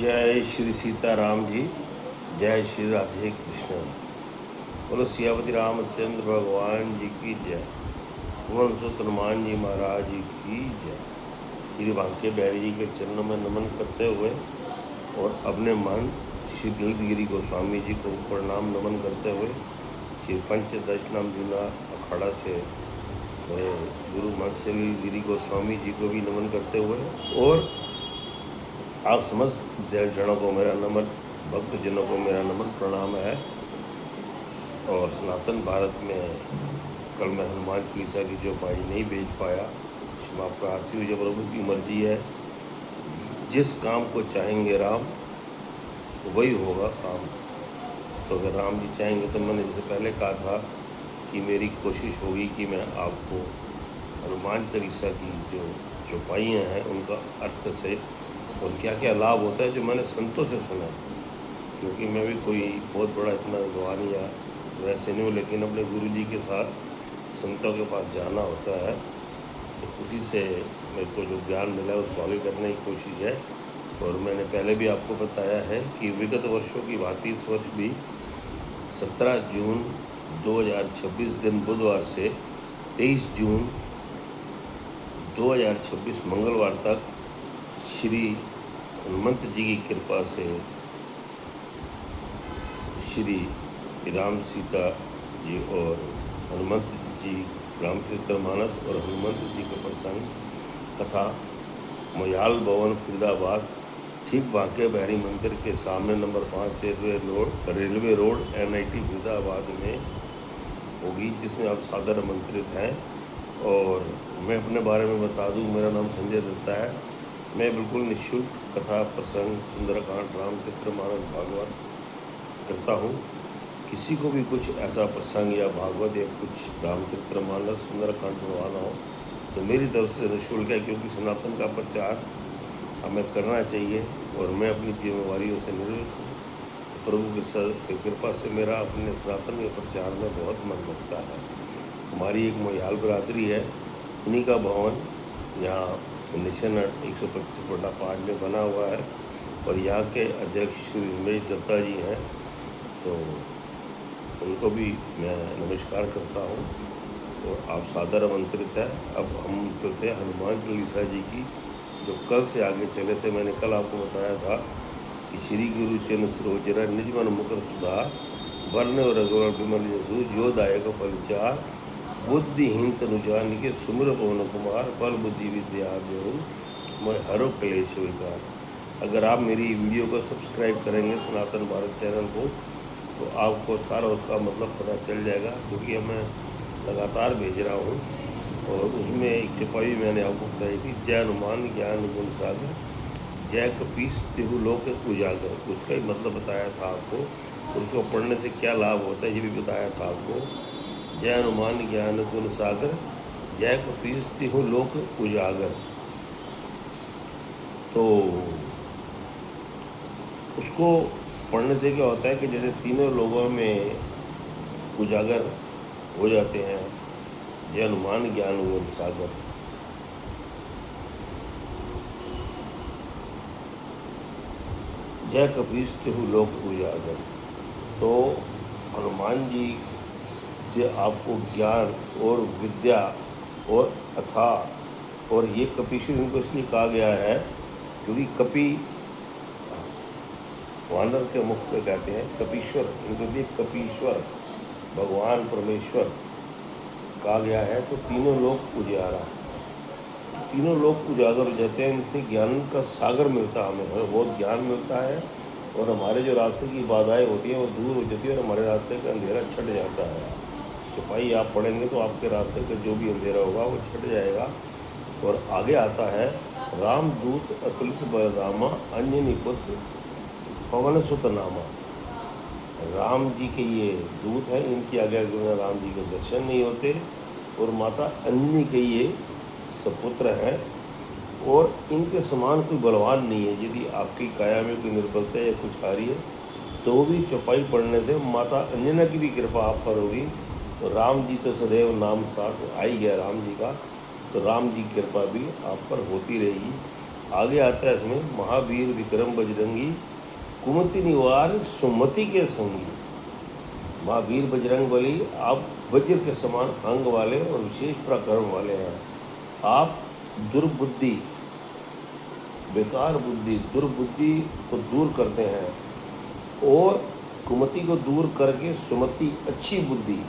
जय श्री सीताराम जी। जय श्री राधे कृष्ण। बोलो सियापति रामचंद्र भगवान जी की जय। भुवन सुत हनुमान जी महाराज जी की जय। श्री बांके बिहारी जी के चरणों में नमन करते हुए और अपने मन श्री ललितगिरी गोस्वामी जी को प्रणाम नमन करते हुए श्री पंचदशनाम जूना अखाड़ा से मेरे गुरु महर्षि गिरी गोस्वामी जी को भी नमन करते हुए और आप समस्त जनों को मेरा नमन, भक्त जनों को मेरा नमन प्रणाम है। और सनातन भारत में कल मैं हनुमान चालीसा की चौपाई नहीं भेज पाया, क्षमा प्रार्थी हूँ। जब प्रभु की मर्जी है, जिस काम को चाहेंगे राम वही होगा काम। तो अगर राम जी चाहेंगे तो मैंने जैसे पहले कहा था कि मेरी कोशिश होगी कि मैं आपको हनुमान चालीसा की जो चौपाइयाँ हैं उनका अर्थ से और क्या क्या लाभ होता है जो मैंने संतों से सुना, क्योंकि मैं भी कोई बहुत बड़ा इतना विद्वान या वैसे नहीं हूँ, लेकिन अपने गुरु जी के साथ संतों के पास जाना होता है, तो उसी से मेरे को जो ज्ञान मिला है उसको आगे करने की कोशिश है। और मैंने पहले भी आपको बताया है कि विगत वर्षों की भांति इस वर्ष भी 17 जून 2026 दिन बुधवार से 23 जून 2026 मंगलवार तक श्री हनुमंत जी की कृपा से श्री राम सीता जी और हनुमंत जी रामचरितमानस और हनुमंत जी का प्रसंग कथा मोयाल भवन फरीदाबाद ठीक बांके बिहारी मंदिर के सामने number 5 railway road NIT Faridabad में होगी, जिसमें आप सादर आमंत्रित हैं। और मैं अपने बारे में बता दूं, मेरा नाम संजय दत्ता है। मैं बिल्कुल निःशुल्क कथा प्रसंग सुंदरकांड रामचरितमानस भागवत करता हूँ। किसी को भी कुछ ऐसा प्रसंग या भागवत या कुछ रामचरितमानस सुंदरकांड सुनवाना हो तो मेरी तरफ से निःशुल्क है, क्योंकि सनातन का प्रचार हमें करना चाहिए और मैं अपनी जिम्मेवारियों से निर्वृत्त हूँ। प्रभु की कृपा से मेरा अपने सनातन के प्रचार में बहुत मन लगता है। हमारी एक मोयाल बिरादरी है, उन्हीं का भवन यहाँ नेशन 125/5 में बना हुआ है और यहाँ के अध्यक्ष श्री उमेश दत्ता जी हैं, तो उनको भी मैं नमस्कार करता हूँ और आप सादर आमंत्रित है। अब हम चलते हैं हनुमान चालीसा जी की, जो कल से आगे चले थे। मैंने कल आपको बताया था कि श्री गुरु चरण सरोज निज मन मुकुर सुधार वर्ण और रघुवर विमल जसु जो दायक फलचार बुद्धिहीन तनु जानिके सुमिर पवन कुमार बल बुद्धि विद्या देहु मैं हरो क्लेश विकार। अगर आप मेरी वीडियो को सब्सक्राइब करेंगे सनातन भारत चैनल को, तो आपको सारा उसका मतलब पता चल जाएगा, क्योंकि मैं लगातार भेज रहा हूँ। और उसमें एक चौपाई मैंने आपको बताई थी, जय हनुमान ज्ञान गुण सागर जय कपीस तिहु लोक उजागर। उसका ही मतलब बताया था आपको, और उसको पढ़ने से क्या लाभ होता है ये भी बताया था आपको। जय हनुमान ज्ञान गुण सागर जय कपीस तिहु लोक उजागर। तो उसको पढ़ने से क्या होता है कि जैसे तीनों लोगों में उजागर हो जाते हैं। जय हनुमान ज्ञान गुण सागर, जय कपीस तिहु लोक उजागर। तो हनुमान जी से आपको ज्ञान और विद्या और अथाह, और ये कपीश्वर इनको इसलिए कहा गया है क्योंकि कपि वानर के मुख पे कहते हैं कपीश्वर, इनको लिए कपीश्वर भगवान परमेश्वर कहा गया है। तो तीनों लोग उजारा, तीनों लोग उजागर हो जाते हैं। इनसे ज्ञान का सागर मिलता है, हमें बहुत ज्ञान मिलता है और हमारे जो रास्ते की बाधाएं होती हैं वो दूर हो जाती है और हमारे रास्ते का अंधेरा छट जाता है। चौपाई आप पढ़ेंगे तो आपके रास्ते का जो भी अंधेरा होगा वो छट जाएगा। और आगे आता है रामदूत अतुलित बलरामा अंजनी पुत्र पवन सुत नामा। राम जी के ये दूत हैं, इनकी आज्ञा के बिना राम जी के दर्शन नहीं होते। और माता अंजनी के ये सपुत्र हैं और इनके समान कोई बलवान नहीं है। यदि आपकी काया में कोई निर्बलता या कुछ आ रही है तो भी चौपाई पढ़ने से माता अंजना की भी कृपा आप पर होगी। तो राम जी तो सदैव नाम साथ आ ही गया राम जी का, तो राम जी की कृपा भी आप पर होती रहेगी। आगे आता है इसमें, महावीर विक्रम बजरंगी कुमति निवार सुमति के संगी। महावीर बजरंग बली, आप वज्र के समान अंग वाले और विशेष पराक्रम वाले हैं। आप दुर्बुद्धि, बेकार बुद्धि, दुर्बुद्धि को दूर करते हैं और कुमति को दूर करके सुमति, अच्छी बुद्धि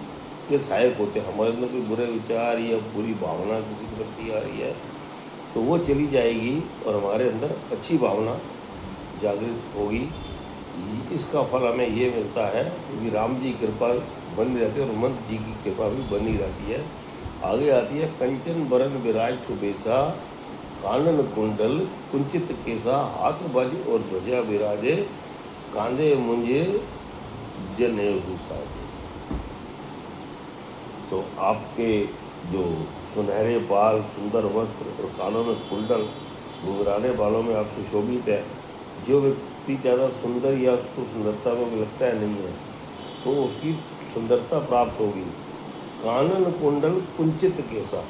के सहायक होते हैं। हमारे अंदर कोई बुरे विचार या बुरी भावना किसी के प्रति आ रही है तो वो चली जाएगी और हमारे अंदर अच्छी भावना जागृत होगी। इसका फल हमें ये मिलता है कि राम जी की कृपा बनी रहती है और हनुमंत जी की कृपा भी बनी रहती है। आगे आती है, कंचन बरन विराज सुबेसा कानन कुंडल कुंचित केसा हाथ बाजी और ध्वजा विराजे कांधे मुंजे जनेऊ साजे। तो आपके जो सुनहरे बाल, सुंदर वस्त्र और कानों में कुंडल, घुंघराने बालों में आप सुशोभित है। जो व्यक्ति ज़्यादा सुंदर या उसको सुंदरता में लगता है नहीं है तो उसकी सुंदरता प्राप्त होगी। कानन कुंडल कुंचित केसा,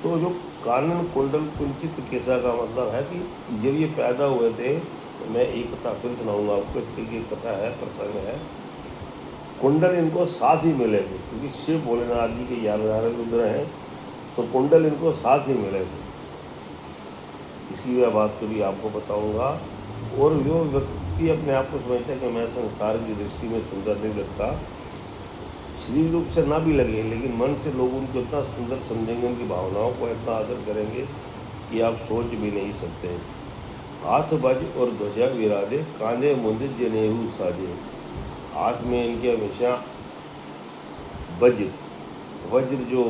तो जो कानन कुंडल कुंचित केसा का मतलब है कि जब ये पैदा हुए थे, तो मैं एक कथा फिर सुनाऊंगा आपको, एक कथा है, प्रसंग है। कुंडल इनको साथ ही मिले थे क्योंकि शिव भोलेनाथ जी के 11 रुद्र हैं, तो कुंडल इनको साथ ही मिले थे। इसकी मैं बात कभी आपको बताऊंगा। और जो व्यक्ति अपने आप को समझता है कि मैं संसार की दृष्टि में सुंदर नहीं लगता, शरीर रूप से ना भी लगे लेकिन मन से लोग उनको इतना सुंदर समझेंगे, उनकी भावनाओं को इतना आदर करेंगे कि आप सोच भी नहीं सकते। हाथ बज और ध्वजा विराजे कांधे मुंदे जनेऊ साजे। हाथ में इनके हमेशा वज्र, वज्र जो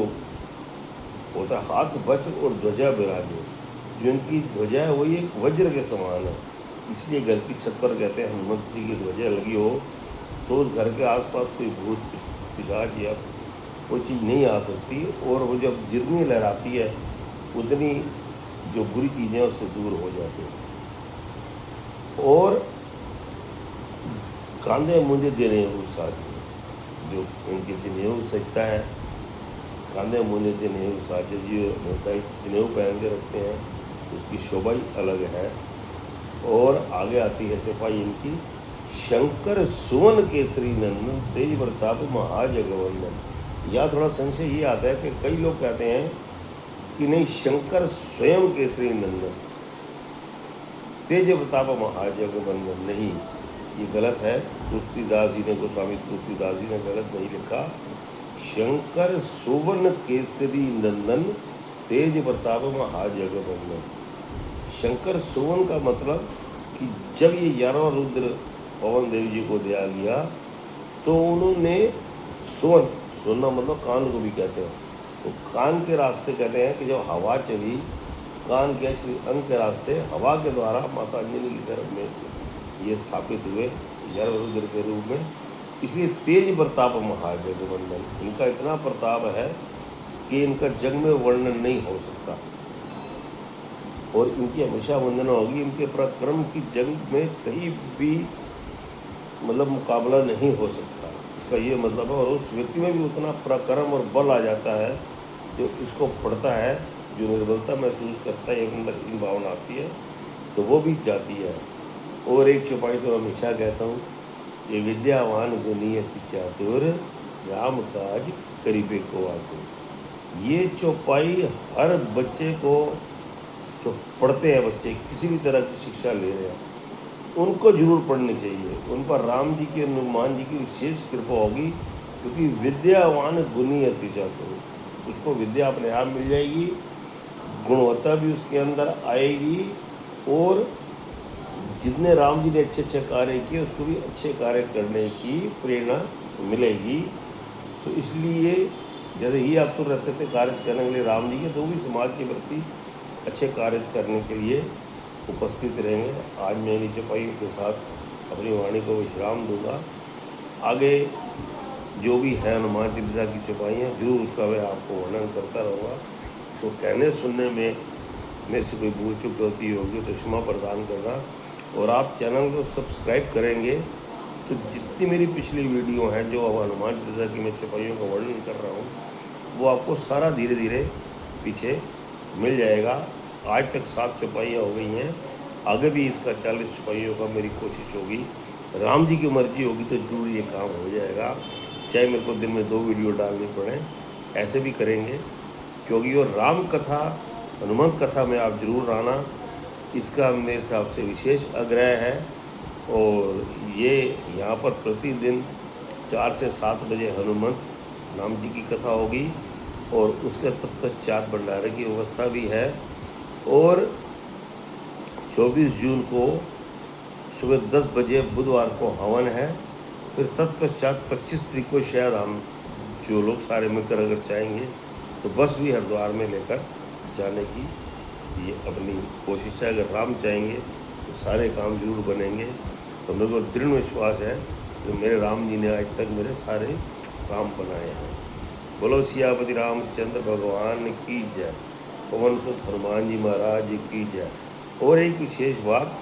होता है, हाथ वज्र और ध्वजा विराजे। जो इनकी ध्वजा है वही एक वज्र के समान है, इसलिए घर की छत पर कहते हैं हनुमंत जी की ध्वजा लगी हो तो उस घर के आसपास कोई भूत पिशाच या कोई चीज़ नहीं आ सकती। और वो जब जितनी लहराती है उतनी जो बुरी चीज़ें उससे दूर हो जाती हैं। और कांधे मुंजे जनेऊ साजे, जो इनके जनेऊ सजता है, कांधे मुंजे जनेऊ साजे, जो होता है जनेऊ पहन के रखते हैं, उसकी शोभा ही अलग है। और आगे आती है चौपाई इनकी, शंकर सुवन केसरी नंदन तेज प्रताप महाजगवंदन। या थोड़ा संशय ये आता है कि कई लोग कहते हैं कि नहीं, शंकर स्वयं केसरी नंदन तेज प्रताप महाजगवंदन, नहीं, ये गलत है। तुलसीदास जी ने, गोस्वामी तुलसीदास जी ने गलत नहीं लिखा। शंकर सुवन केसरी नंदन तेज प्रताप महाजगवंदन। शंकर सुवन का मतलब कि जब ये 11वां रुद्र पवन देव जी को दिया गया तो उन्होंने सुवन, सुनना मतलब कान को भी कहते हैं, तो कान के रास्ते कहते हैं कि जब हवा चली, कान के श्री अंग के रास्ते हवा के द्वारा माता अंजनी की तरफ में ये स्थापित हुए 11वें रुद्र के रूप में। इसलिए तेज प्रताप महाजगवंदन, इनका इतना प्रताप है कि इनका जग में वर्णन नहीं हो सकता और इनकी हमेशा वंदना होगी। इनके पराक्रम की जंग में कहीं भी मतलब मुकाबला नहीं हो सकता, इसका ये मतलब है। और उस व्यक्ति में भी उतना पराक्रम और बल आ जाता है जो इसको पढ़ता है, जो निर्बलता महसूस करता है, अंदर इन भावना आती है तो वो भी जाती है। और एक चौपाई तो हमेशा कहता हूँ, ये विद्यावान गुनी अति चातुर राम काज करीबे को आतुर। ये चौपाई हर बच्चे को, जो पढ़ते हैं बच्चे, किसी भी तरह की शिक्षा ले रहे हैं, उनको जरूर पढ़नी चाहिए। उन पर राम जी की, हनुमान जी की विशेष कृपा होगी क्योंकि विद्यावान गुनी अति चातुर, उसको विद्या अपने आप मिल जाएगी, गुणवत्ता भी उसके अंदर आएगी और जितने राम जी ने अच्छे अच्छे कार्य किए उसको भी अच्छे कार्य करने की प्रेरणा मिलेगी। तो इसलिए जैसे ही आतुर रहते थे कार्य करने के लिए राम जी के, तो भी समाज के प्रति अच्छे कार्य करने के लिए उपस्थित रहेंगे। आज मैं इन्हीं चौपाइयों के साथ अपनी वाणी को विश्राम दूंगा। आगे जो भी है हनुमान चालीसा की चौपाइयाँ, जरूर उसका मैं आपको वर्णन करता रहूँगा। तो कहने सुनने में मेरे से कोई भूल चूक होती होगी तो क्षमा प्रदान करना। और आप चैनल को सब्सक्राइब करेंगे तो जितनी मेरी पिछली वीडियो हैं जो अब हनुमान चालीसा की मैं चौपाइयों का वर्णन कर रहा हूँ वो आपको सारा धीरे धीरे पीछे मिल जाएगा। आज तक 7 चौपाइयाँ हो गई हैं, आगे भी इसका 40 चौपाइयों का मेरी कोशिश होगी। राम जी की मर्जी होगी तो जरूर ये काम हो जाएगा, चाहे मेरे को दिन में 2 वीडियो डालनी पड़े, ऐसे भी करेंगे। क्योंकि ये राम कथा, हनुमंत कथा में आप जरूर आना, इसका मेरे हिसाब से विशेष आग्रह है। और ये यहाँ पर प्रतिदिन 4 से 7 बजे हनुमंत राम जी की कथा होगी और उसके तत्पश्चात भंडारे की व्यवस्था भी है। और 24 जून को सुबह 10 बजे बुधवार को हवन है। फिर तत्पश्चात 25 तारीख को शायद हम जो लोग सारे मिलकर अगर चाहेंगे तो बस भी हरिद्वार में लेकर जाने की ये अपनी कोशिश है। अगर राम चाहेंगे तो सारे काम जरूर बनेंगे। तो मेरे को दृढ़ विश्वास है कि मेरे राम जी ने आज तक मेरे सारे काम बनाए हैं। बोलो सियापति रामचंद्र भगवान की जय, पवन सुत हनुमान जी महाराज की जय। और एक विशेष बात,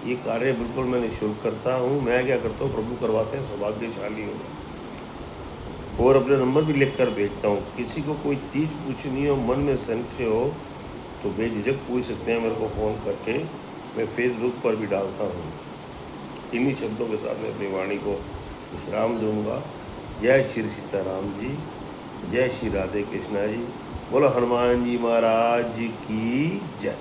ये कार्य बिल्कुल मैं निःशुल्क करता हूँ। मैं क्या करता हूँ, प्रभु करवाते हैं, सौभाग्यशाली होगा। और अपने नंबर भी लिख कर भेजता हूँ। किसी को कोई चीज़ पूछनी हो, मन में संशय हो तो बेझिझक पूछ सकते हैं मेरे को फ़ोन करके। मैं फेसबुक पर भी डालता हूँ। इन्हीं शब्दों के साथ मैं अपनी वाणी को विश्राम दूंगा। जय श्री सीताराम जी, जय श्री राधे कृष्णा जी। बोलो हनुमान जी महाराज की जय।